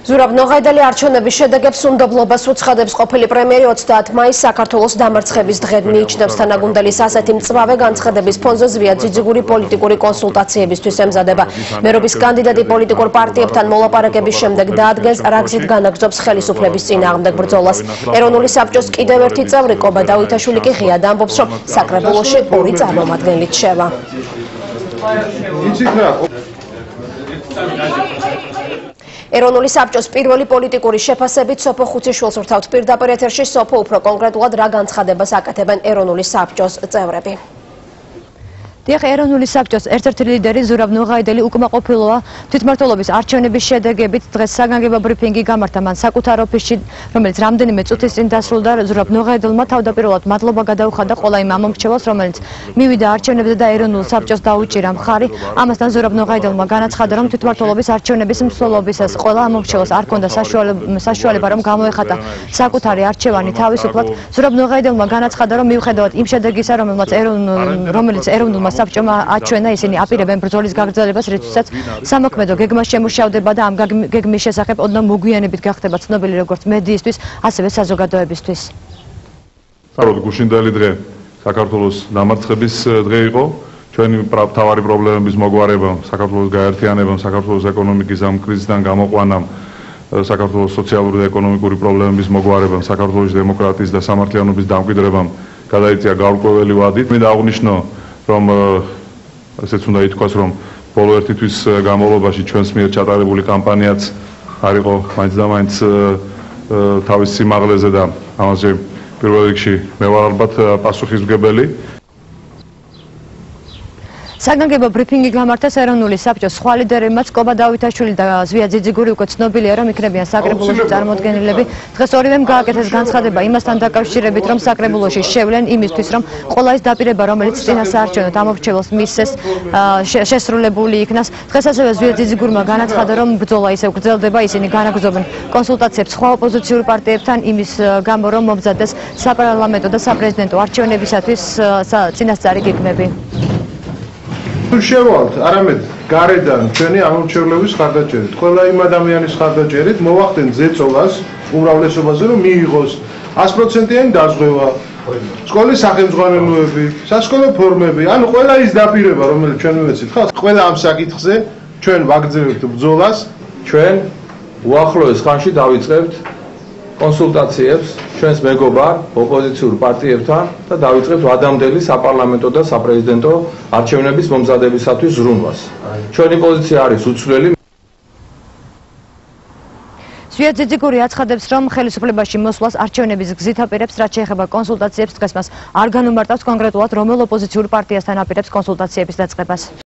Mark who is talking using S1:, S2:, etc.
S1: ზურაბ ნოღაიდელი არჩევნების შედეგებს უნდობლობას უცხადებს ყოფილი პრემიერი 30 მაისს საქართველოს დამარცხების დღედ მიიჩნევს თანაგუნდელის ასეთი მწვავე განცხადების ფონზე ზვია ძიძიგური პოლიტიკური კონსულტაციებისთვის ემზადება. მერობის კანდიდატი პოლიტიკურ პარტიებთან მოლაპარაკების შემდეგ დაადგენს რა გზით განაგრძობს ხელისუფლების წინააღმდეგ ბრძოლას. ეროვნული საბჭოს კიდევ ერთი წევრი კობა დავითაშვილი კი ღიად ამბობს, რომ საკრებულოში ორი წარმომადგენელი რჩება. ეროვნული საბჭოს პირველი პოლიტიკური შეფასებით სოფო ხუციშვილს ვრთავთ პირდაპირ ეთერში. სოფო, უფრო კონკრეტულად რა განცხადებას აკეთებენ ეროვნული საბჭოს წევრები?
S2: დიახ, ეროვნული საბჭოს ერთ-ერთი ლიდერი ზურაბ ნოღაიდელი უკმაყოფილოა თვითმმართველობის არჩევნების შედეგებით. დღეს საგანგებო ბრიფინგი გამართა მან საკუთარ ოფისში, რომელიც რამდენიმე წუთის წინ დასრულდა. ზურაბ ნოღაიდელმა თავდაპირველად მადლობა გადაუხადა ყველა იმ ამომრჩევას, რომელიც მივიდა არჩევნებზე და ეროვნულ საბჭოს დაუჭირა მხარი. ამასთან ზურაბ ნოღაიდელმა განაცხადა, რომ თვითმმართველობის არჩევნების მსვლელობისას ყველა ამომრჩევას არ ჰქონდა საშუალება, რომ გამოეხატა საკუთარი არჩევანი თავისუფლად. ზურაბ ნოღაიდელმა განაცხადა, რომ მიუხედავად იმ შედეგისა, რომელიც ეროვნულმა საბჭომ აჩვენა, ისინი აპირებენ ბრძოლის გაგრძელებას, რითვისაც სამოქმედო გეგმა შემუშავდება და ამ გეგმის შესახებ ოდნავ მოგვიანებით გახდება ცნობილი როგორც მედიისთვის, ასევე საზოგადოებისთვის.
S3: გუშინდელი დღე საქართველოს დამარცხების დღე იყო. ჩვენი მთავარი პრობლემების მოგვარებამ, საქართველოს გაერთიანებამ, საქართველოს ეკონომიკის ამ კრიზისიდან გამოყვანამ, საქართველოს სოციალური და ეკონომიკური პრობლემების მოგვარებამ, საქართველოს დემოკრატიის და სამართლიანობის დამკვიდრებამ გადაიწია გარკვეული ვადით. მინდა აღვნიშნო, რომ ესეც უნდა ითქვას, რომ ბოლო ერთი თვის განმავლობაში ჩვენს მიერ ჩატარებული კამპანიაც არ იყო მაინც და მაინც თავის სიმაღლეზე და ამაზე პირველ რიგში მე ვარ ალბათ პასუხისმგებელი.
S2: საგანგებო ბრიფინგი გამართეს ეროვნული საბჭოს სხვა ლიდერებმაც, კობა დავითაშვილი და ზვია ძიძიგური უკვე ცნობილია, რომ იქნებიან საკრებულოში წარმოდგენილები. დღეს ორივემ გააკეთეს განცხადება იმასთან დაკავშირებით, რომ საკრებულოში შევლენ იმისთვის, რომ ყველა ის დაპირება, რომელიც წინასაარჩევნო ამორჩეველს მისცეს, შესრულებული იქნას. დღეს ასევე ზვია ძიძიგურმა განაცხადა, რომ ბრძოლა ისევ გრძელდება, ისინი განაგრძობენ კონსულტაციებს სხვა ოპოზიციურ პარტიებთან იმის გამო, რომ მომზადდეს საპარლამენტო და საპრეზიდენტო არჩევნებისათვის წინასწარი გეგმები.
S4: შევალთ არამედ გარედან ჩვენი ამორჩევლების ხარდაჭერით, ყველა იმ ადამიანის ხარდაჭერით მოვახდენ ზეწოლას უმრავლესობაზე, რომ მიიღოს 100%-იანი დაზღვევა, სკოლის სახელმძღვანელოები, სასკოლო ფორმები, ანუ ყველა ის დაპირება, რომელიც ჩვენ მივეცით, ხო? ყველა ამ საკითხზე ჩვენ ვაგრძელებთ ბრძოლას.
S5: ჩვენ უახლოეს ხანში დავიწყებთ კონსულტაციებს ჩვენს მეგობარ ოპოზიციურ პარტიებთან და დავიწყებთ ვადამდელი საპარლამენტო და საპრეზიდენტო არჩევნების მომზადებისათვის ზრუნვას. ჩვენი პოზიცია არის უცვლელი.
S2: ზვია ძიძიგური აცხადებს, რომ ხელისუფლებაში მოსვლას არჩევნების გზით აპირებს, რაც შეეხება კონსულტაციებს, დღეს მას არ განუმარტავს კონკრეტულად რომელ ოპოზიციურ პარტიასთან აპირებს კონსულტაციების დაწყებას.